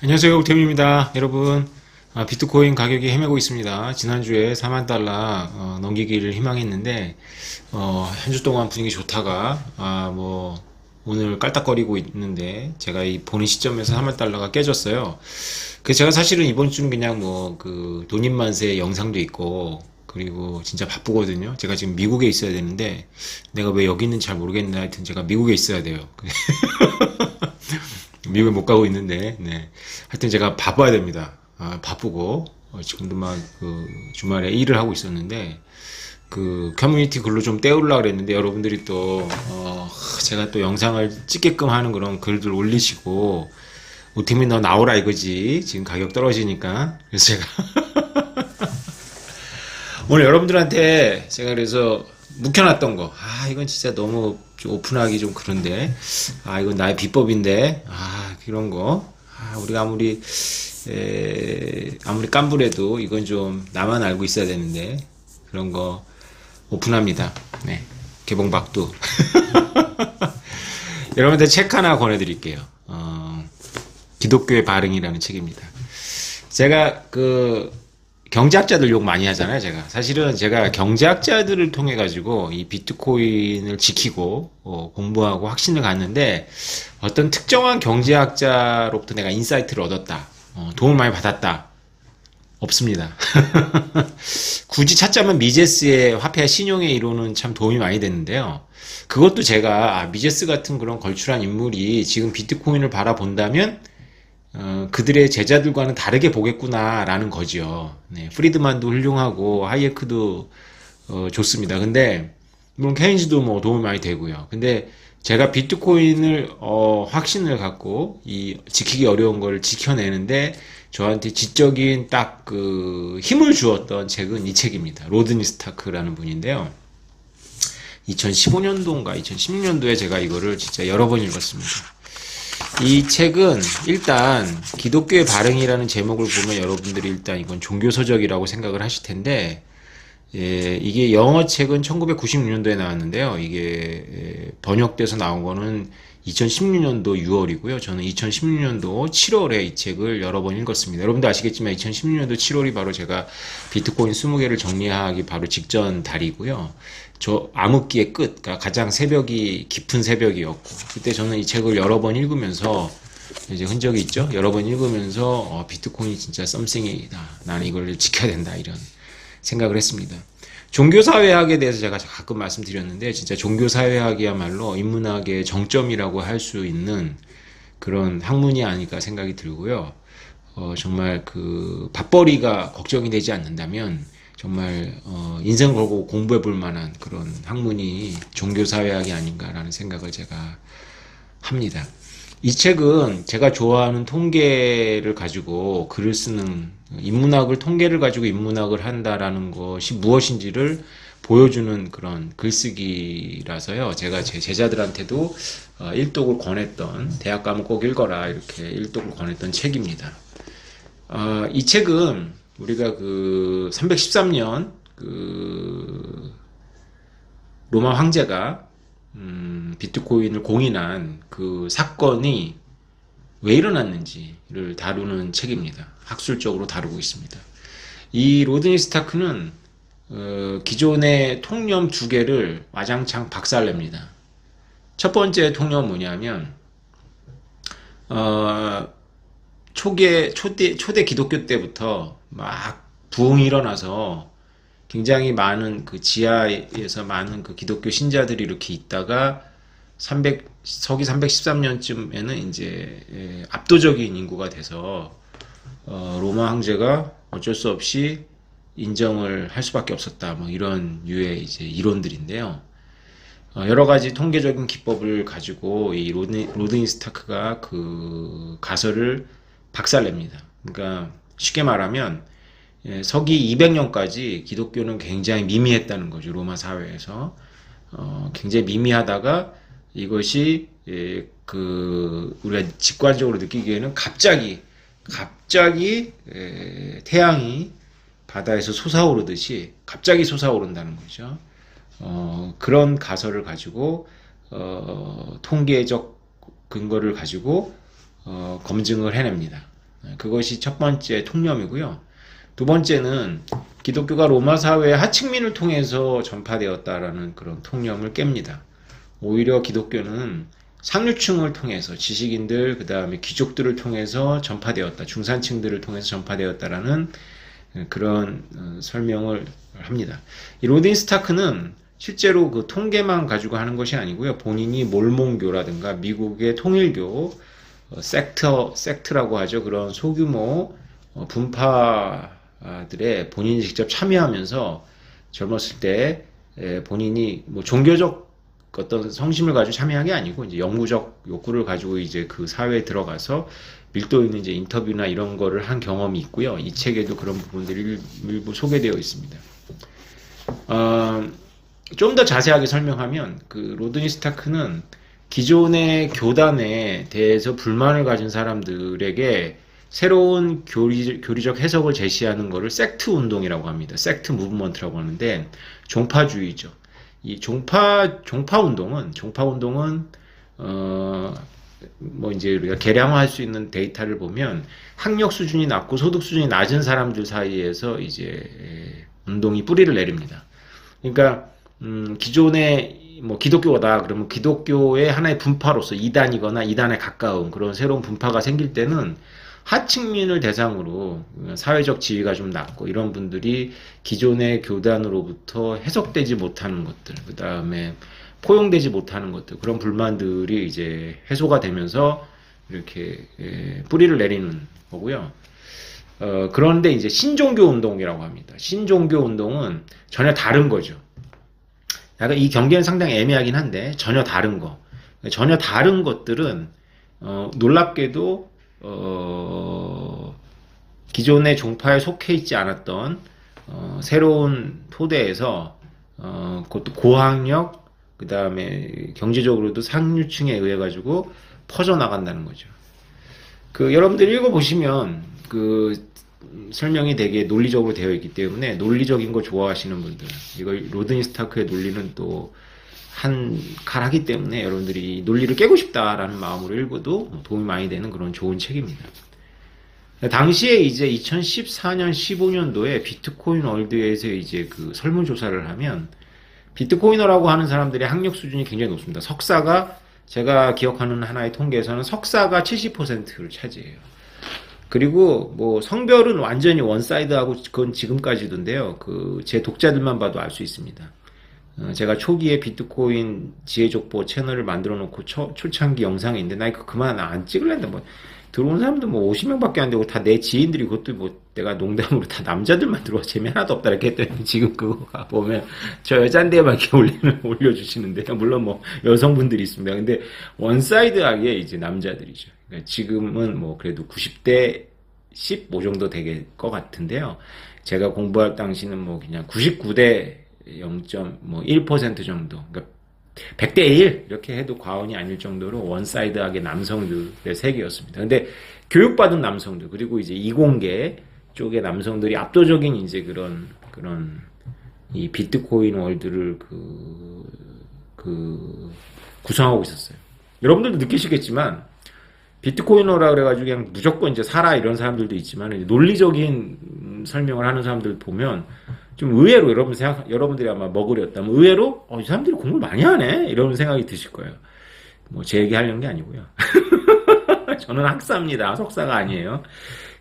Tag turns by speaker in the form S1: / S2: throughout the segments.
S1: 안녕하세요. 옥템입니다. 여러분, 비트코인 가격이 헤매고 있습니다. 지난주에 4만 달러 넘기기를 희망했는데 한 주 동안 분위기 좋다가 오늘 깔딱거리고 있는데 제가 이 보는 시점에서 4만 달러가 깨졌어요. 그래서 제가 사실은 이번 주는 그냥 돈입만세 영상도 있고 그리고 진짜 바쁘거든요. 제가 지금 미국에 있어야 되는데 내가 왜 여기 있는지 잘 모르겠는데 하여튼 제가 미국에 있어야 돼요. 미국에 못 가고 있는데, 네. 하여튼 제가 바빠야 됩니다. 바쁘고, 지금도 주말에 일을 하고 있었는데, 커뮤니티 글로 좀 때우려고 그랬는데, 여러분들이 제가 또 영상을 찍게끔 하는 그런 글들 올리시고, 오팀이 너 나오라 이거지. 지금 가격 떨어지니까. 그래서 제가, 오늘 여러분들한테 제가 그래서 묵혀놨던 거, 이건 진짜 너무 좀 오픈하기 좀 그런데, 이건 나의 비법인데, 이런 거, 우리가 아무리 깜불해도 이건 좀 나만 알고 있어야 되는데, 그런 거 오픈합니다. 네. 개봉박두. 여러분한테 책 하나 권해드릴게요. 기독교의 반응이라는 책입니다. 제가 경제학자들 욕 많이 하잖아요, 제가. 사실은 제가 경제학자들을 통해 가지고 이 비트코인을 지키고 공부하고 확신을 갖는데 어떤 특정한 경제학자로부터 내가 인사이트를 얻었다. 도움을 많이 받았다. 없습니다. 굳이 찾자면 미제스의 화폐 신용의 이론은 참 도움이 많이 됐는데요. 그것도 제가 미제스 같은 그런 걸출한 인물이 지금 비트코인을 바라본다면 그들의 제자들과는 다르게 보겠구나라는 거죠. 네, 프리드만도 훌륭하고 하이에크도 좋습니다. 근데 물론 케인즈도 도움이 많이 되고요. 근데 제가 비트코인을 확신을 갖고 이 지키기 어려운 걸 지켜내는데 저한테 지적인 딱 힘을 주었던 책은 이 책입니다. 로드니 스타크라는 분인데요. 2015년도인가 2016년도에 제가 이거를 진짜 여러 번 읽었습니다. 이 책은 일단 기독교의 발흥이라는 제목을 보면 여러분들이 일단 이건 종교서적이라고 생각을 하실 텐데, 이게 영어 책은 1996년도에 나왔는데요. 이게 번역돼서 나온 거는 2016년도 6월이고요. 저는 2016년도 7월에 이 책을 여러 번 읽었습니다. 여러분도 아시겠지만 2016년도 7월이 바로 제가 비트코인 20개를 정리하기 바로 직전 달이고요. 저 암흑기의 끝, 그러니까 가장 새벽이 깊은 새벽이었고, 그때 저는 이 책을 여러 번 읽으면서 이제 흔적이 있죠. 여러 번 읽으면서 비트코인이 진짜 썸씽이다. 나는 이걸 지켜야 된다. 이런 생각을 했습니다. 종교사회학에 대해서 제가 가끔 말씀드렸는데 진짜 종교사회학이야말로 인문학의 정점이라고 할 수 있는 그런 학문이 아닐까 생각이 들고요. 정말 밥벌이가 걱정이 되지 않는다면 정말 인생 걸고 공부해 볼 만한 그런 학문이 종교사회학이 아닌가라는 생각을 제가 합니다. 이 책은 제가 좋아하는 통계를 가지고 글을 쓰는 통계를 가지고 인문학을 한다라는 것이 무엇인지를 보여주는 그런 글쓰기라서요. 제가 제 제자들한테도 일독을 권했던, 대학 가면 꼭 읽어라 이렇게 일독을 권했던 책입니다. 이 책은 우리가 313년 로마 황제가 비트코인을 공인한 그 사건이 왜 일어났는지를 다루는 책입니다. 학술적으로 다루고 있습니다. 이 로드니 스타크는 기존의 통념 두 개를 와장창 박살냅니다. 첫 번째 통념은 뭐냐면 초대 기독교 때부터 막 부흥이 일어나서 굉장히 많은 지하에서 많은 기독교 신자들이 이렇게 있다가 서기 313년쯤에는 이제 압도적인 인구가 돼서 로마 황제가 어쩔 수 없이 인정을 할 수밖에 없었다. 이런 유의 이제 이론들인데요. 여러 가지 통계적인 기법을 가지고 이 로드니 스타크가 가설을 박살냅니다. 그러니까 쉽게 말하면 서기 200년까지 기독교는 굉장히 미미했다는 거죠. 로마 사회에서 굉장히 미미하다가 이것이 우리가 직관적으로 느끼기에는 갑자기 태양이 바다에서 솟아오르듯이 갑자기 솟아오른다는 거죠. 그런 가설을 가지고 통계적 근거를 가지고 검증을 해냅니다. 그것이 첫 번째 통념이고요. 두 번째는 기독교가 로마 사회의 하층민을 통해서 전파되었다라는 그런 통념을 깹니다. 오히려 기독교는 상류층을 통해서 지식인들, 그 다음에 귀족들을 통해서 전파되었다. 중산층들을 통해서 전파되었다라는 그런 설명을 합니다. 이 로딘 스타크는 실제로 그 통계만 가지고 하는 것이 아니고요. 본인이 몰몬교라든가 미국의 통일교, 섹트라고 하죠. 그런 소규모 분파들에 본인이 직접 참여하면서 젊었을 때 본인이 뭐 종교적 어떤 성심을 가지고 참여한 게 아니고 이제 영구적 욕구를 가지고 이제 그 사회에 들어가서 밀도 있는 이제 인터뷰나 이런 거를 한 경험이 있고요. 이 책에도 그런 부분들이 일부 소개되어 있습니다. 좀 더 자세하게 설명하면 그 로드니 스타크는 기존의 교단에 대해서 불만을 가진 사람들에게 새로운 교리적 해석을 제시하는 것을 섹트 운동이라고 합니다. 섹트 무브먼트라고 하는데 종파주의죠. 이 종파 운동은 뭐 이제 우리가 계량화할 수 있는 데이터를 보면 학력 수준이 낮고 소득 수준이 낮은 사람들 사이에서 이제 운동이 뿌리를 내립니다. 그러니까 기존의 뭐 기독교다 그러면 기독교의 하나의 분파로서 이단이거나 이단에 가까운 그런 새로운 분파가 생길 때는 하층민을 대상으로 사회적 지위가 좀 낮고 이런 분들이 기존의 교단으로부터 해석되지 못하는 것들, 그 다음에 포용되지 못하는 것들, 그런 불만들이 이제 해소가 되면서 이렇게 뿌리를 내리는 거고요. 그런데 이제 신종교 운동이라고 합니다. 신종교 운동은 전혀 다른 거죠. 약간 이 경계는 상당히 애매하긴 한데 전혀 다른 거. 전혀 다른 것들은 놀랍게도 기존의 종파에 속해 있지 않았던 새로운 토대에서 그것도 고학력 그 다음에 경제적으로도 상류층에 의해 가지고 퍼져나간다는 거죠. 그 여러분들 읽어보시면 그 설명이 되게 논리적으로 되어 있기 때문에 논리적인 거 좋아하시는 분들, 이걸 로드니 스타크의 논리는 또 한 칼하기 때문에 여러분들이 논리를 깨고 싶다라는 마음으로 읽어도 도움이 많이 되는 그런 좋은 책입니다. 당시에 이제 2014년, 15년도에 비트코인 월드에서 이제 그 설문조사를 하면 비트코이너라고 하는 사람들의 학력 수준이 굉장히 높습니다. 석사가 제가 기억하는 하나의 통계에서는 석사가 70%를 차지해요. 그리고 뭐 성별은 완전히 원사이드하고 그건 지금까지도인데요. 그 제 독자들만 봐도 알 수 있습니다. 제가 초기에 비트코인 지혜족보 채널을 만들어 놓고 초창기 영상이 있는데 나 이거 그만 안 찍을랜다. 뭐 들어온 사람도 뭐 50명밖에 안 되고 다 내 지인들이 그것도 뭐 내가 농담으로 다 남자들만 들어와 재미 하나도 없다 이렇게 했더니 지금 그거 보면 저 여잔데만 이렇게 올려주시는데요. 물론 뭐 여성분들이 있습니다. 근데 원사이드하게 이제 남자들이죠. 그러니까 지금은 뭐 그래도 90대 15 정도 되게 것 같은데요. 제가 공부할 당시는 뭐 그냥 99대 0.1% 정도, 그러니까 100대 1 이렇게 해도 과언이 아닐 정도로 원사이드하게 남성들의 세계였습니다. 근데 교육받은 남성들 그리고 이제 이공계 쪽의 남성들이 압도적인 이제 그런 이 비트코인 월드를 구성하고 있었어요. 여러분들도 느끼시겠지만 비트코이너라 그래가지고 그냥 무조건 이제 사라 이런 사람들도 있지만 논리적인 설명을 하는 사람들 보면 좀 의외로 여러분들이 아마 먹으렸다면 의외로 이 사람들이 공부를 많이 하네 이런 생각이 드실 거예요. 뭐 제 얘기 하려는 게 아니고요. 저는 학사입니다. 석사가 아니에요.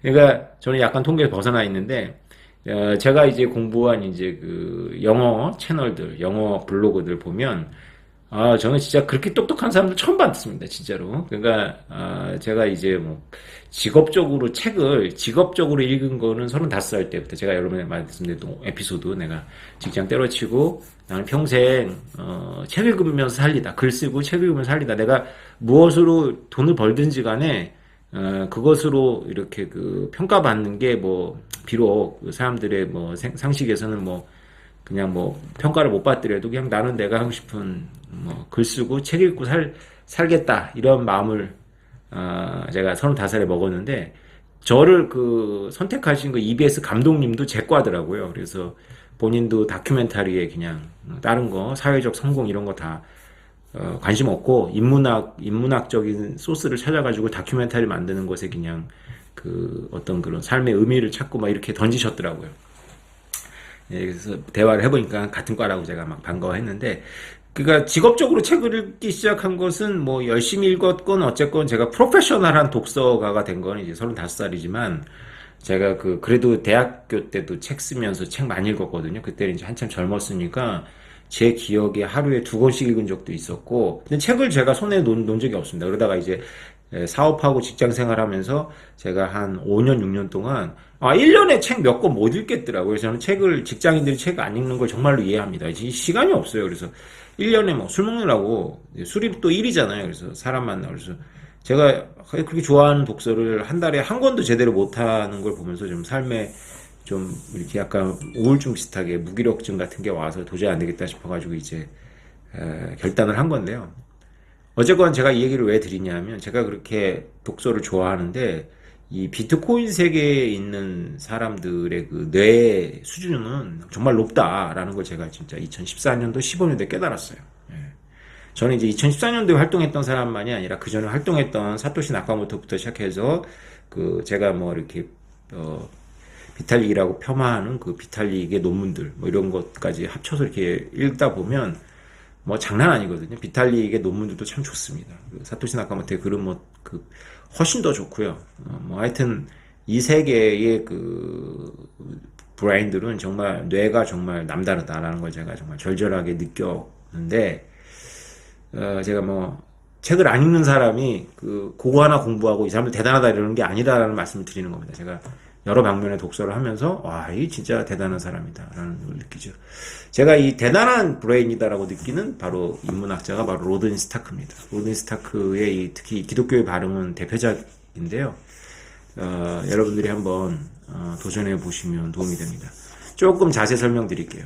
S1: 그러니까 저는 약간 통계에서 벗어나 있는데 제가 이제 공부한 이제 그 영어 채널들, 영어 블로그들 보면 저는 진짜 그렇게 똑똑한 사람들 처음 봤습니다, 진짜로. 그러니까, 제가 이제 뭐, 직업적으로 읽은 거는 35살 때부터 제가 여러분에 말씀드린 에피소드 내가 직장 때려치고 나는 평생, 책 읽으면서 살리다. 글 쓰고 책 읽으면서 살리다. 내가 무엇으로 돈을 벌든지 간에, 그것으로 이렇게 그 평가받는 게 뭐, 비록 사람들의 뭐, 상식에서는 뭐, 그냥 뭐 평가를 못 받더라도 그냥 나는 내가 하고 싶은 뭐 글 쓰고 책 읽고 살겠다 이런 마음을 제가 35살에 먹었는데 저를 그 선택하신 그 EBS 감독님도 제 과더라고요. 그래서 본인도 다큐멘터리에 그냥 다른 거 사회적 성공 이런 거 다 관심 없고 인문학적인 소스를 찾아가지고 다큐멘터리 만드는 것에 그냥 그 어떤 그런 삶의 의미를 찾고 막 이렇게 던지셨더라고요. 예, 그래서 대화를 해보니까 같은 과라고 제가 막 반가워했는데, 그러니까 직업적으로 책을 읽기 시작한 것은 뭐 열심히 읽었건 어쨌건 제가 프로페셔널한 독서가가 된 건 이제 35살이지만, 제가 그래도 대학교 때도 책 쓰면서 책 많이 읽었거든요. 그때는 이제 한참 젊었으니까 제 기억에 하루에 2권씩 읽은 적도 있었고, 근데 책을 제가 손에 놓은 적이 없습니다. 그러다가 이제 사업하고 직장 생활하면서 제가 한 5년, 6년 동안 1년에 책 몇 권 못 읽겠더라고요. 저는 직장인들이 책 안 읽는 걸 정말로 이해합니다. 시간이 없어요. 그래서 1년에 뭐 술 먹느라고, 술이 또 일이잖아요. 그래서 사람 만나고, 그래서 제가 그렇게 좋아하는 독서를 한 달에 한 권도 제대로 못하는 걸 보면서 좀 삶에 좀 이렇게 약간 우울증 비슷하게 무기력증 같은 게 와서 도저히 안 되겠다 싶어가지고 이제 결단을 한 건데요. 어쨌건 제가 이 얘기를 왜 드리냐면, 제가 그렇게 독서를 좋아하는데 이 비트코인 세계에 있는 사람들의 그 뇌 수준은 정말 높다라는 걸 제가 진짜 2014년도 15년도에 깨달았어요. 예. 저는 이제 2014년도에 활동했던 사람만이 아니라 그 전에 활동했던 사토시 나카모토부터 시작해서 제가 뭐 이렇게 비탈릭이라고 폄하하는 그 비탈릭의 논문들 뭐 이런 것까지 합쳐서 이렇게 읽다 보면 뭐 장난 아니거든요. 비탈릭의 논문들도 참 좋습니다. 사토시 나카모토의 글은 훨씬 더 좋고요. 뭐 하여튼 이 세계의 브레인들은 정말 뇌가 정말 남다르다라는 걸 제가 정말 절절하게 느꼈는데, 제가 뭐 책을 안 읽는 사람이 그거 하나 공부하고 이 사람들 대단하다 이러는 게 아니라라는 말씀을 드리는 겁니다. 제가 여러 방면의 독서를 하면서 이 진짜 대단한 사람이다라는 걸 느끼죠. 제가 이 대단한 브레인이다라고 느끼는 바로 인문학자가 바로 로든 스타크입니다. 로든 스타크의 특히 기독교의 발음은 대표작인데요. 여러분들이 한번 도전해 보시면 도움이 됩니다. 조금 자세 설명드릴게요.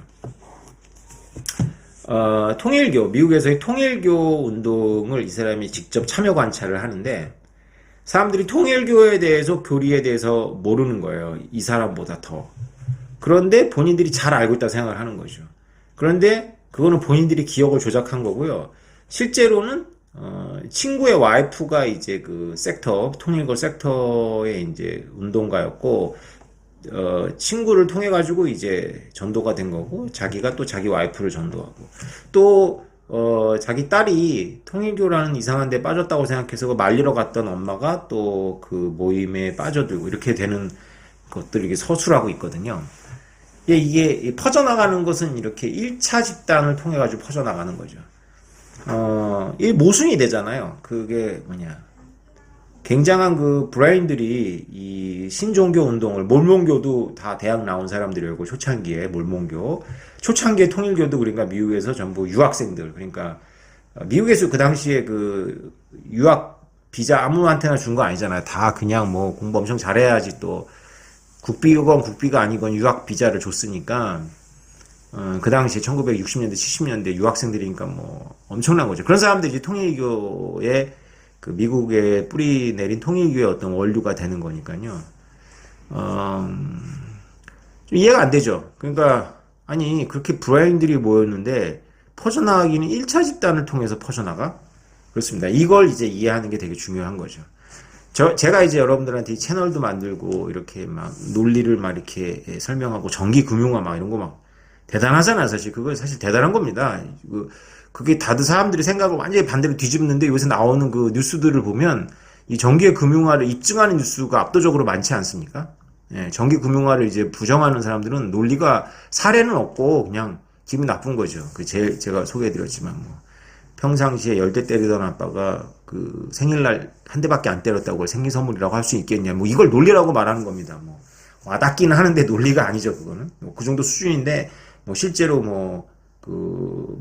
S1: 통일교, 미국에서의 통일교 운동을 이 사람이 직접 참여 관찰을 하는데, 사람들이 통일교에 대해서, 교리에 대해서 모르는 거예요. 이 사람보다 더. 그런데 본인들이 잘 알고 있다고 생각을 하는 거죠. 그런데 그거는 본인들이 기억을 조작한 거고요. 실제로는 친구의 와이프가 이제 통일교 섹터의 이제 운동가였고, 친구를 통해 가지고 이제 전도가 된 거고, 자기가 또 자기 와이프를 전도하고, 또 자기 딸이 통일교라는 이상한 데 빠졌다고 생각해서 말리러 갔던 엄마가 또 그 모임에 빠져들고 이렇게 되는 것들을 이렇게 서술하고 있거든요. 이게 퍼져나가는 것은 이렇게 1차 집단을 통해 가지고 퍼져나가는 거죠. 이 모순이 되잖아요. 그게 굉장한 브레인들이 이 신종교 운동을, 몰몬교도 다 대학 나온 사람들이었고, 초창기에 초창기에 통일교도 그러니까 미국에서 전부 유학생들, 그러니까 미국에서 그 당시에 유학 비자 아무한테나 준 거 아니잖아요. 다 그냥 뭐 공부 엄청 잘해야지 또 국비건 국비가 아니건 유학 비자를 줬으니까, 그 당시에 1960년대 70년대 유학생들이니까 뭐 엄청난 거죠. 그런 사람들이 이제 통일교에 미국에 뿌리 내린 통일교의 어떤 원류가 되는 거니까요. 좀 이해가 안 되죠. 그러니까 그렇게 브레인들이 모였는데 퍼져나가기는 1차 집단을 통해서 퍼져나가? 그렇습니다. 이걸 이제 이해하는 게 되게 중요한 거죠. 제가 이제 여러분들한테 이 채널도 만들고 이렇게 막 논리를 막 이렇게 설명하고 전기금융화 막 이런 거 막 대단하잖아요. 사실 그거 사실 대단한 겁니다. 그게 다들 사람들이 생각을 완전히 반대로 뒤집는데, 요새 나오는 그 뉴스들을 보면 이 전기 금융화를 입증하는 뉴스가 압도적으로 많지 않습니까? 예, 전기 금융화를 이제 부정하는 사람들은 논리가, 사례는 없고 그냥 기분 나쁜 거죠. 제가 소개해드렸지만 평상시에 10대 때리던 아빠가 생일날 한 대밖에 안 때렸다고 그걸 생일 선물이라고 할 수 있겠냐. 이걸 논리라고 말하는 겁니다. 와닿기는 하는데 논리가 아니죠. 그거는. 그 정도 수준인데, 실제로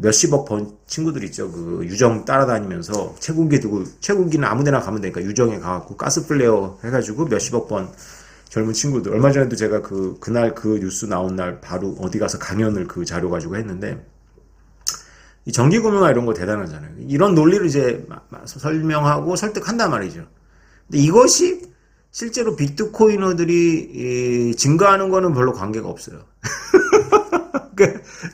S1: 몇십억 번 친구들 있죠. 유정 따라다니면서 채굴기 두고, 채굴기는 아무 데나 가면 되니까 유정에 가갖고 가스 플레어 해가지고 몇십억 번 젊은 친구들. 얼마 전에도 제가 그날 뉴스 나온 날 바로 어디 가서 강연을 자료 가지고 했는데, 이 전기금융화 이런 거 대단하잖아요. 이런 논리를 이제 설명하고 설득한단 말이죠. 근데 이것이 실제로 비트코이너들이 증가하는 거는 별로 관계가 없어요.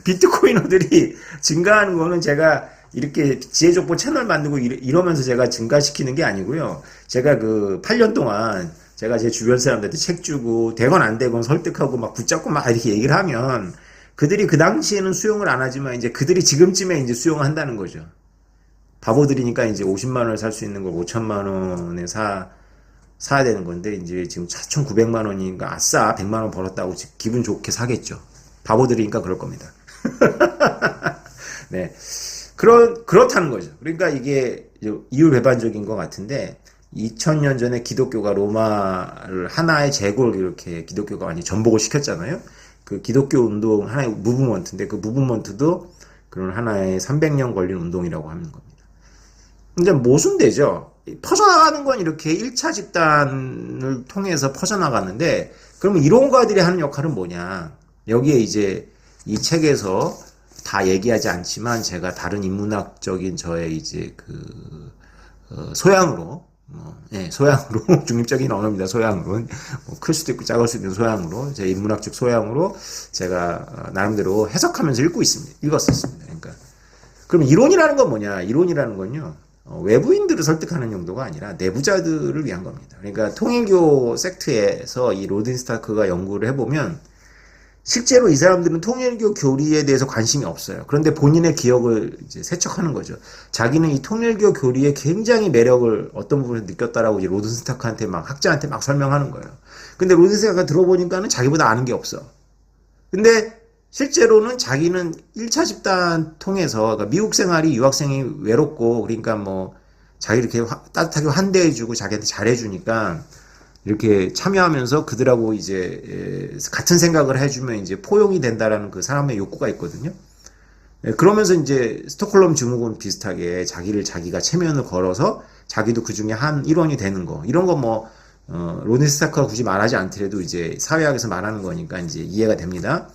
S1: 비트코이너들이 증가하는 거는 제가 이렇게 지혜족보 채널 만들고 이러면서 제가 증가시키는 게 아니고요. 제가 8년 동안 제가 제 주변 사람들한테 책 주고 되건 안 되건 설득하고 막 붙잡고 막 이렇게 얘기를 하면 그들이 그 당시에는 수용을 안 하지만 이제 그들이 지금쯤에 이제 수용을 한다는 거죠. 바보들이니까 이제 50만 원을 살 수 있는 걸 5천만 원에 사야 되는 건데 이제 지금 4,900만 원이니까 아싸 100만 원 벌었다고 기분 좋게 사겠죠. 바보들이니까 그럴 겁니다. 네. 그렇다는 거죠. 그러니까 이게 이율배반적인 것 같은데 2000년 전에 기독교가 로마를 하나의 제국을 이렇게 기독교가 완전히 전복을 시켰잖아요. 그 기독교 운동 하나의 무브먼트인데 그 무브먼트도 그런 하나의 300년 걸린 운동이라고 하는 겁니다. 근데 모순되죠. 퍼져나가는 건 이렇게 1차 집단을 통해서 퍼져나가는데 그러면 이론가들이 하는 역할은 뭐냐? 여기에 이제 이 책에서 다 얘기하지 않지만 제가 다른 인문학적인 저의 이제 소양으로 소양으로 중립적인 언어입니다. 소양으로 클 수도 있고 작을 수도 있는 소양으로 제 인문학적 소양으로 제가 나름대로 해석하면서 읽었었습니다. 그러니까 그럼 이론이라는 건 뭐냐? 이론이라는 건요. 외부인들을 설득하는 용도가 아니라 내부자들을 위한 겁니다. 그러니까 통일교 섹트에서 이 로딘 스타크가 연구를 해보면 실제로 이 사람들은 통일교 교리에 대해서 관심이 없어요. 그런데 본인의 기억을 이제 세척하는 거죠. 자기는 이 통일교 교리에 굉장히 매력을 어떤 부분에서 느꼈다라고 이제 로든 스타크한테 막 학자한테 막 설명하는 거예요. 근데 로든 스타크가 들어보니까는 자기보다 아는 게 없어. 근데 실제로는 자기는 1차 집단 통해서 그러니까 미국 생활이 유학생이 외롭고 그러니까 뭐 자기 이렇게 따뜻하게 환대해주고 자기한테 잘해주니까 이렇게 참여하면서 그들하고 이제 같은 생각을 해주면 이제 포용이 된다라는 그 사람의 욕구가 있거든요. 그러면서 이제 스톡홀름 증후군 비슷하게 자기가 체면을 걸어서 자기도 그 중에 한 일원이 되는 거 이런 거 뭐 로딘 스타크가 굳이 말하지 않더라도 이제 사회학에서 말하는 거니까 이제 이해가 됩니다.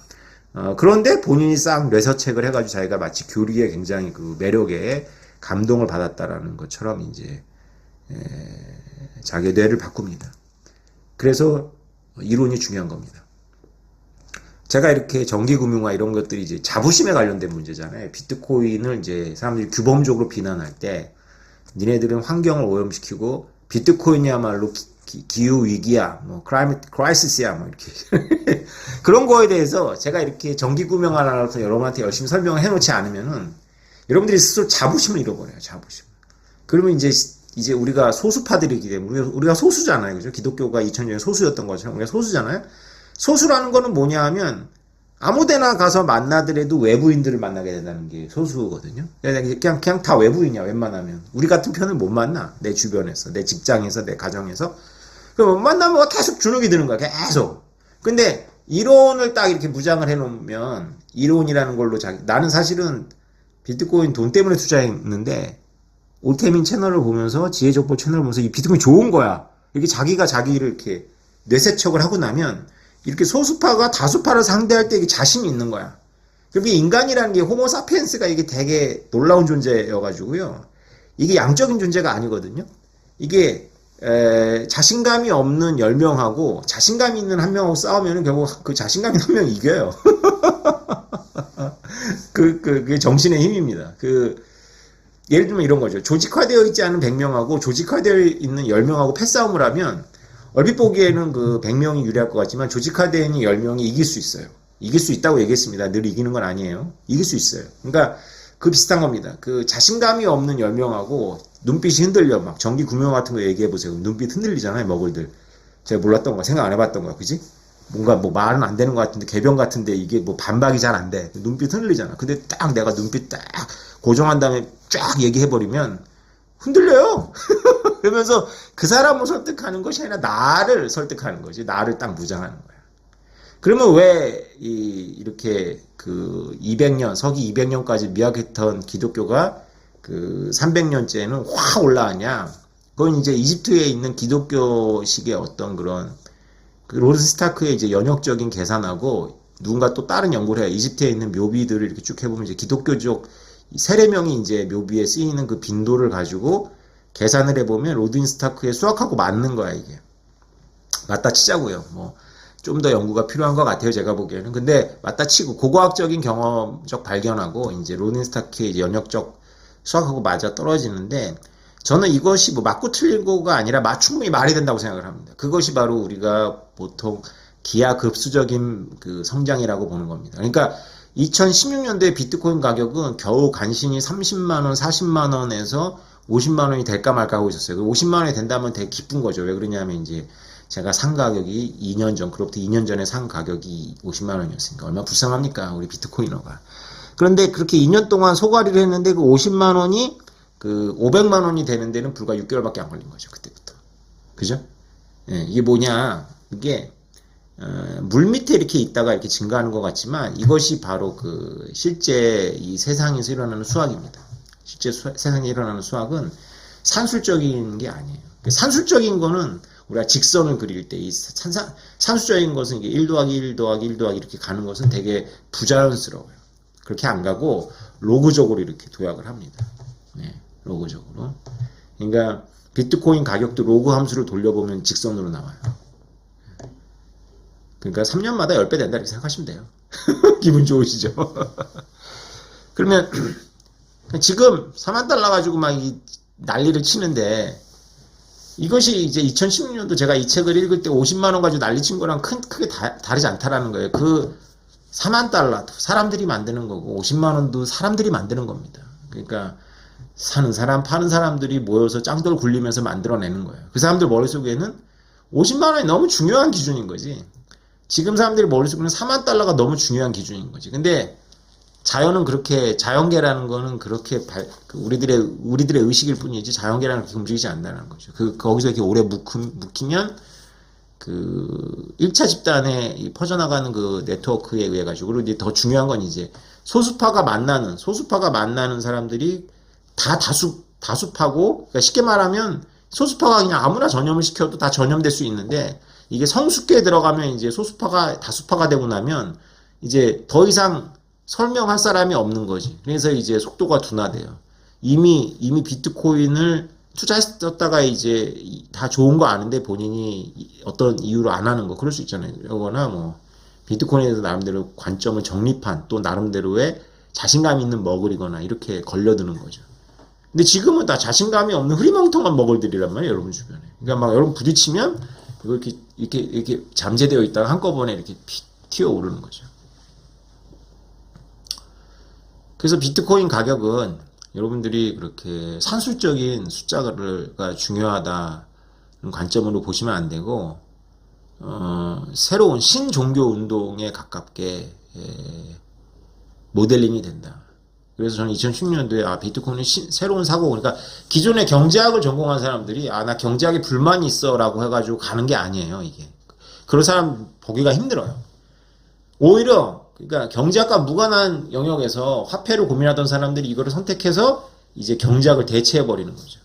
S1: 그런데 본인이 싹 뇌서책을 해가지고 자기가 마치 교리에 굉장히 그 매력에 감동을 받았다라는 것처럼 이제 자기의 뇌를 바꿉니다. 그래서 이론이 중요한 겁니다. 제가 이렇게 전기금융화 이런 것들이 이제 자부심에 관련된 문제잖아요. 비트코인을 이제 사람들이 규범적으로 비난할 때 니네들은 환경을 오염시키고 비트코인이야말로 기후위기야, 뭐, 클라이밋 크라이시스야, 뭐, 이렇게. 그런 거에 대해서 제가 이렇게 전기금융화라서 여러분한테 열심히 설명을 해놓지 않으면은 여러분들이 스스로 자부심을 잃어버려요, 자부심. 그러면 이제 우리가 소수파들이기 때문에 우리가 소수잖아요. 그죠? 기독교가 2000년에 소수였던 것처럼 우리가 소수잖아요. 소수라는 거는 뭐냐 하면 아무데나 가서 만나더라도 외부인들을 만나게 된다는 게 소수거든요. 그냥 다 외부인이야, 웬만하면. 우리 같은 편을 못 만나. 내 주변에서, 내 직장에서, 내 가정에서. 그럼 만나면 계속 주눅이 드는 거야, 계속. 근데 이론을 딱 이렇게 무장을 해놓으면 이론이라는 걸로 나는 사실은 비트코인 돈 때문에 투자했는데 오태민 채널을 보면서 지혜족보 채널을 보면서 이 비트코인 좋은 거야. 이렇게 자기가 자기를 이렇게 뇌세척을 하고 나면 이렇게 소수파가 다수파를 상대할 때 이게 자신이 있는 거야. 그게 인간이라는 게 호모사피엔스가 이게 되게 놀라운 존재여가지고요. 이게 양적인 존재가 아니거든요. 이게 자신감이 없는 10명하고 자신감이 있는 1명하고 싸우면 결국 그 자신감 있는 1명이 이겨요. 그게 정신의 힘입니다. 예를 들면 이런 거죠. 조직화되어 있지 않은 100명하고 조직화되어 있는 10명하고 패싸움을 하면 얼핏 보기에는 그 100명이 유리할 것 같지만 조직화되어 있는 10명이 이길 수 있어요. 이길 수 있다고 얘기했습니다. 늘 이기는 건 아니에요. 이길 수 있어요. 그러니까 그 비슷한 겁니다. 그 자신감이 없는 10명하고 눈빛이 흔들려. 막 전기 구명 같은 거 얘기해보세요. 눈빛 흔들리잖아요. 먹을들. 제가 몰랐던 거야. 생각 안 해봤던 거야. 그지? 뭔가 뭐 말은 안 되는 것 같은데 개병 같은데 이게 뭐 반박이 잘 안 돼. 눈빛 흔들리잖아. 근데 딱 내가 눈빛 딱 고정한 다음에 쫙 얘기해버리면 흔들려요. 그러면서 그 사람을 설득하는 것이 아니라 나를 설득하는 거지. 나를 딱 무장하는 거야. 그러면 왜 이렇게 그 200년, 서기 200년까지 미약했던 기독교가 그 300년째는 확 올라왔냐? 그건 이제 이집트에 있는 기독교식의 어떤 그런 그 로든 스타크의 이제 연역적인 계산하고 누군가 또 다른 연구를 해요. 이집트에 있는 묘비들을 이렇게 쭉 해보면 이제 기독교적 세례명이 이제 묘비에 쓰이는 그 빈도를 가지고 계산을 해보면 로든 스타크의 수학하고 맞는 거야, 이게. 맞다 치자고요. 뭐 좀 더 연구가 필요한 것 같아요, 제가 보기에는. 근데 맞다 치고 고고학적인 경험적 발견하고 이제 로든 스타크의 이제 연역적 수학하고 맞아 떨어지는데 저는 이것이 뭐 맞고 틀리고가 아니라 충분히 말이 된다고 생각을 합니다. 그것이 바로 우리가 보통 기하급수적인 그 성장이라고 보는 겁니다. 그러니까 2016년도에 비트코인 가격은 겨우 간신히 30만 원, 40만 원에서 50만 원이 될까 말까 하고 있었어요. 50만 원이 된다면 되게 기쁜 거죠. 왜 그러냐면 이제 제가 산 가격이 2년 전, 그로부터 2년 전에 산 가격이 50만 원이었으니까 얼마나 불쌍합니까? 우리 비트코이너가. 그런데 그렇게 2년 동안 소가리를 했는데 그 50만 원이 그 500만 원이 되는 데는 불과 6개월밖에 안 걸린 거죠. 그때부터. 그죠? 예, 이게 뭐냐? 이게 물 밑에 이렇게 있다가 이렇게 증가하는 것 같지만 이것이 바로 그 실제 이 세상에서 일어나는 수학입니다. 실제 세상에 일어나는 수학은 산술적인 게 아니에요. 산술적인 거는 우리가 직선을 그릴 때 이 산술적인 것은 이게 1 더하기 1 더하기 1 더하기 이렇게 가는 것은 되게 부자연스러워요. 그렇게 안 가고 로그적으로 이렇게 도약을 합니다. 네, 로그적으로. 그러니까 비트코인 가격도 로그 함수를 돌려보면 직선으로 나와요. 그러니까 3년마다 10배 된다 이렇게 생각하시면 돼요. 기분 좋으시죠? 그러면 지금 4만 달러 가지고 막 난리를 치는데 이것이 이제 2016년도 제가 이 책을 읽을 때 50만 원 가지고 난리 친 거랑 크게 다르지 않다라는 거예요. 그 4만 달러 사람들이 만드는 거고 50만 원도 사람들이 만드는 겁니다. 그러니까 사는 사람 파는 사람들이 모여서 짱돌 굴리면서 만들어내는 거예요. 그 사람들 머릿속에는 50만 원이 너무 중요한 기준인 거지. 지금 사람들이 머릿속에는 4만 달러가 너무 중요한 기준인 거지. 근데 자연은 그렇게, 자연계라는 거는 그렇게 우리들의 의식일 뿐이지 자연계라는 그렇게 움직이지 않는다는 거죠. 거기서 이렇게 오래 묵히면 그 1차 집단에 퍼져나가는 그 네트워크에 의해 가지고, 그리고 이제 더 중요한 건 이제 소수파가 만나는 사람들이 다 다수파고, 그러니까 쉽게 말하면 소수파가 그냥 아무나 전염을 시켜도 다 전염될 수 있는데, 이게 성숙계에 들어가면 이제 소수파가 다수파가 되고 나면 이제 더 이상 설명할 사람이 없는 거지. 그래서 이제 속도가 둔화돼요. 이미 비트코인을 투자했었다가 이제 다 좋은 거 아는데 본인이 어떤 이유로 안 하는 거 그럴 수 있잖아요. 이거나 뭐 비트코인에 대해서 나름대로 관점을 정립한 또 나름대로의 자신감 있는 머글이거나 이렇게 걸려드는 거죠. 근데 지금은 다 자신감이 없는 흐리멍텅한 머글들이란 말이에요, 여러분 주변에. 그러니까 막 여러분 부딪히면 이렇게 잠재되어 있다가 한꺼번에 이렇게 튀어오르는 거죠. 그래서 비트코인 가격은 여러분들이 그렇게 산술적인 숫자가 중요하다는 관점으로 보시면 안 되고, 새로운 신종교 운동에 가깝게 모델링이 된다. 그래서 저는 2016년도에 비트코인은 새로운 사고, 그러니까 기존의 경제학을 전공한 사람들이 나 경제학에 불만이 있어 라고 해가지고 가는 게 아니에요. 이게 그런 사람 보기가 힘들어요. 오히려 그러니까 경제학과 무관한 영역에서 화폐를 고민하던 사람들이 이거를 선택해서 이제 경제학을 대체해버리는 거죠.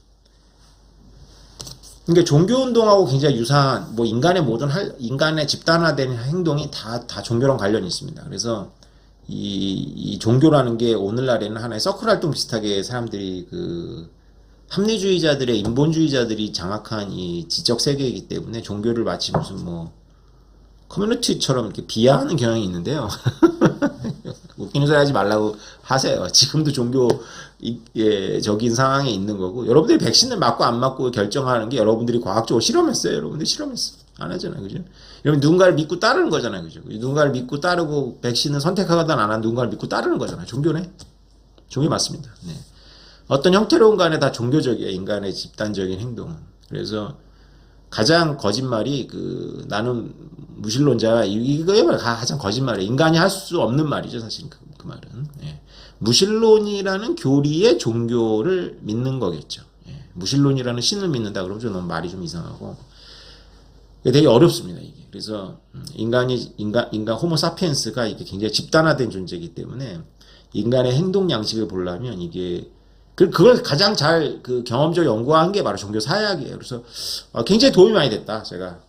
S1: 그러니까 종교운동하고 굉장히 유사한, 뭐 인간의 집단화된 행동이 다 종교랑 관련이 있습니다. 그래서 이 종교라는 게 오늘날에는 하나의 서클 활동 비슷하게 사람들이 그 합리주의자들의 인본주의자들이 장악한 이 지적 세계이기 때문에 종교를 마치 무슨 뭐 커뮤니티처럼 이렇게 비하하는 경향이 있는데요. 웃기는 소리 하지 말라고 하세요. 지금도 종교적인 상황에 있는 거고, 여러분들이 백신을 맞고 안 맞고 결정하는 게 여러분들이 과학적으로 실험했어요. 여러분들이 실험했어. 안 하잖아요. 그죠? 여러분 누군가를 믿고 따르는 거잖아요. 그죠? 누군가를 믿고 따르고 백신을 선택하거나 안 하는 누군가를 믿고 따르는 거잖아요. 종교네. 종교 맞습니다. 네. 어떤 형태로운 간에 다 종교적이에요. 인간의 집단적인 행동은. 그래서 가장 거짓말이 나는 무신론자, 이거야말로 가장 거짓말이에요. 인간이 할 수 없는 말이죠. 사실 그 말은. 예. 무신론이라는 교리의 종교를 믿는 거겠죠. 예. 무신론이라는 신을 믿는다 그러면 좀 너무 말이 좀 이상하고 되게 어렵습니다. 이게. 그래서 인간 호모 사피엔스가 이게 굉장히 집단화된 존재이기 때문에 인간의 행동 양식을 보려면 이게 그걸 가장 잘 경험적 연구한 게 바로 종교 사회학이에요. 그래서 굉장히 도움이 많이 됐다. 제가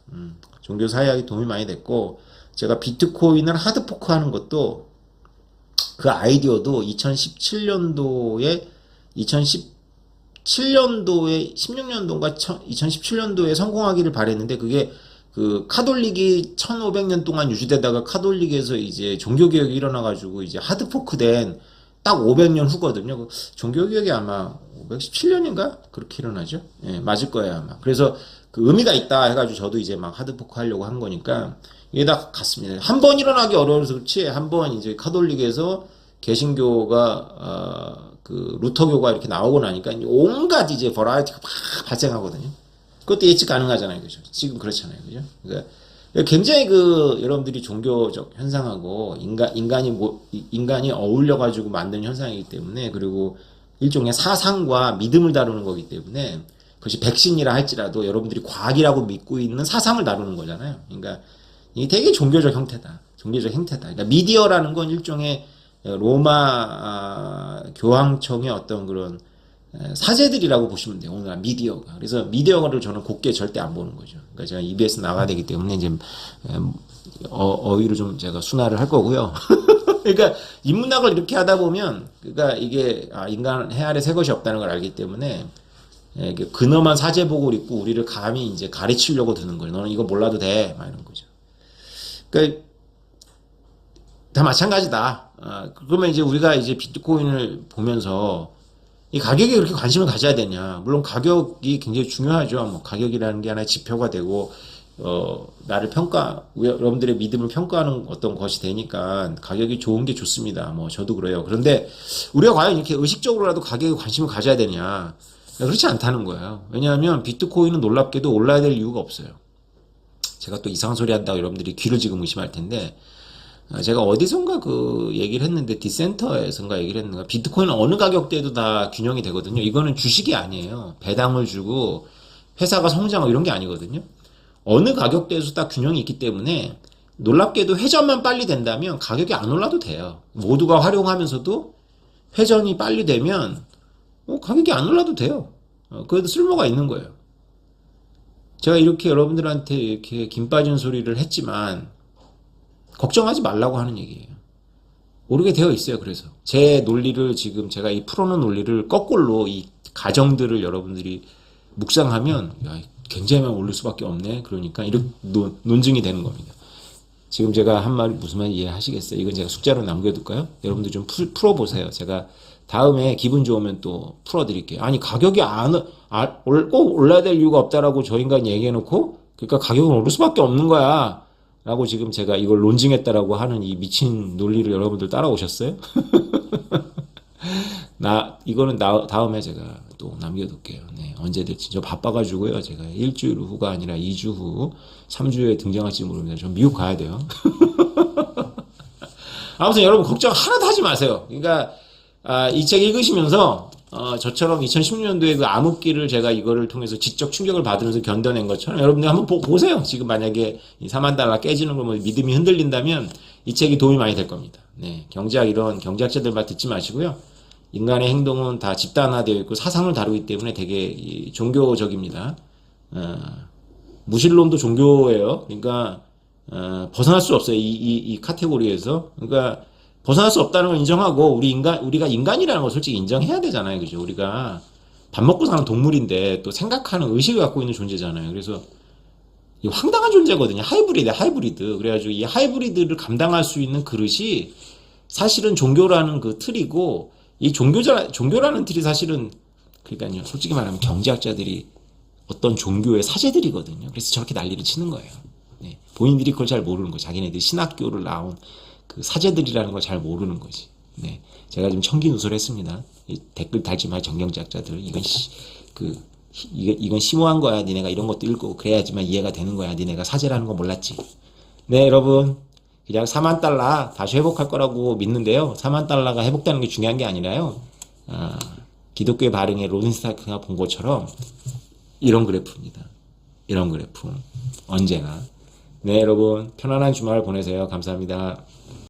S1: 종교 사회학이 도움이 많이 됐고, 제가 비트코인을 하드포크 하는 것도 그 아이디어도 2016년도에 16년도인가 2017년도에 성공하기를 바랬는데, 그게 카톨릭이 1500년 동안 유지되다가 카톨릭에서 이제 종교개혁이 일어나가지고 이제 하드포크된 딱 500년 후거든요. 종교개혁이 아마 1917년인가? 그렇게 일어나죠. 예, 맞을 거예요, 아마. 그래서 그 의미가 있다 해가지고 저도 이제 막 하드포크 하려고 한 거니까 이게 다 같습니다. 한 번 일어나기 어려워서 그렇지, 한 번 이제 카톨릭에서 개신교가, 그 루터교가 이렇게 나오고 나니까 이제 온갖 이제 버라이티가 막 발생하거든요. 그것도 예측 가능하잖아요. 그죠? 지금 그렇잖아요. 그죠? 그러니까 굉장히 그 여러분들이 종교적 현상하고 인간이 어울려가지고 만든 현상이기 때문에, 그리고 일종의 사상과 믿음을 다루는 거기 때문에, 그것이 백신이라 할지라도 여러분들이 과학이라고 믿고 있는 사상을 다루는 거잖아요. 그러니까 이게 되게 종교적 형태다. 종교적 행태다. 그러니까 미디어라는 건 일종의 로마 교황청의 어떤 그런 사제들이라고 보시면 돼요. 오늘 미디어가. 그래서 미디어를 저는 곱게 절대 안 보는 거죠. 그러니까 제가 EBS 나가야 되기 때문에 이제 어휘로 좀 제가 순화를 할 거고요. 그러니까 인문학을 이렇게 하다 보면, 그러니까 이게 인간 해 아래 새 것이 없다는 걸 알기 때문에 근엄한 사제복을 입고 우리를 감히 이제 가르치려고 드는 거예요. 너는 이거 몰라도 돼, 막 이런 거죠. 그러니까 다 마찬가지다. 그러면 이제 우리가 이제 비트코인을 보면서 이 가격에 그렇게 관심을 가져야 되냐? 물론 가격이 굉장히 중요하죠. 뭐 가격이라는 게 하나의 지표가 되고, 나를 여러분들의 믿음을 평가하는 어떤 것이 되니까 가격이 좋은 게 좋습니다. 뭐 저도 그래요. 그런데 우리가 과연 이렇게 의식적으로라도 가격에 관심을 가져야 되냐? 그렇지 않다는 거예요. 왜냐하면 비트코인은 놀랍게도 올라야 될 이유가 없어요. 제가 또 이상한 소리 한다고 여러분들이 귀를 지금 의심할 텐데, 제가 어디선가 그 얘기를 했는데, 디센터에선가 얘기를 했는가, 비트코인은 어느 가격대에도 다 균형이 되거든요. 이거는 주식이 아니에요. 배당을 주고 회사가 성장하고 이런 게 아니거든요. 어느 가격대에서 다 균형이 있기 때문에, 놀랍게도 회전만 빨리 된다면 가격이 안 올라도 돼요. 모두가 활용하면서도 회전이 빨리 되면 가격이 안 올라도 돼요. 그래도 쓸모가 있는 거예요. 제가 이렇게 여러분들한테 이렇게 김 빠진 소리를 했지만 걱정하지 말라고 하는 얘기예요. 오르게 되어 있어요. 그래서 제 논리를, 지금 제가 이 풀어놓은 논리를 거꾸로 이 가정들을 여러분들이 묵상하면, 야, 굉장히 많이 오를 수밖에 없네. 그러니까 이렇게 논증이 되는 겁니다. 지금 제가 한 말이 무슨 말인지 이해하시겠어요? 이건 제가 숙제로 남겨둘까요? 여러분들 좀 풀어보세요. 제가 다음에 기분 좋으면 또 풀어드릴게요. 아니, 가격이 꼭 올라야 될 이유가 없다라고 저 인간 얘기해놓고, 그러니까 가격은 오를 수밖에 없는 거야 라고 지금 제가 이걸 논증했다라고 하는 이 미친 논리를 여러분들 따라오셨어요? 이거는 다음에 제가 또 남겨둘게요. 네, 언제 될지. 저 바빠가지고요. 제가 일주일 후가 아니라 2주 후, 3주에 등장할지 모릅니다. 저 미국 가야 돼요. 아무튼 여러분 걱정 하나도 하지 마세요. 그러니까, 이 책 읽으시면서, 저처럼 2016년도에 그 암흑기를 제가 이거를 통해서 지적 충격을 받으면서 견뎌낸 것처럼 여러분들 한번 보세요. 지금 만약에 이 4만 달러 깨지는 걸 믿음이 흔들린다면 이 책이 도움이 많이 될 겁니다. 네, 이런 경제학자들 말 듣지 마시고요. 인간의 행동은 다 집단화되어 있고 사상을 다루기 때문에 되게 종교적입니다. 무신론도 종교예요. 그러니까 벗어날 수 없어요. 이 카테고리에서. 그러니까 벗어날 수 없다는 걸 인정하고, 우리가 인간이라는 걸 솔직히 인정해야 되잖아요. 그죠? 우리가 밥 먹고 사는 동물인데 또 생각하는 의식을 갖고 있는 존재잖아요. 그래서 이 황당한 존재거든요. 하이브리드. 그래가지고 이 하이브리드를 감당할 수 있는 그릇이 사실은 종교라는 그 틀이고, 이 종교라는 틀이 사실은, 그러니까요, 솔직히 말하면 경제학자들이 어떤 종교의 사제들이거든요. 그래서 저렇게 난리를 치는 거예요. 네. 본인들이 그걸 잘 모르는 거예요. 자기네들이 신학교를 나온 그 사제들이라는 걸 잘 모르는 거지. 네. 제가 지금 청기누설했습니다. 댓글 달지 마, 정경학자들. 이건 심오한 거야. 니네가 이런 것도 읽고 그래야지만 이해가 되는 거야. 니네가 사제라는 거 몰랐지. 네, 여러분. 그냥 4만 달러 다시 회복할 거라고 믿는데요. 4만 달러가 회복되는 게 중요한 게 아니라요. 기독교의 발흥의 로딘스타크가 본 것처럼 이런 그래프입니다. 이런 그래프. 언제나. 네, 여러분. 편안한 주말 보내세요. 감사합니다.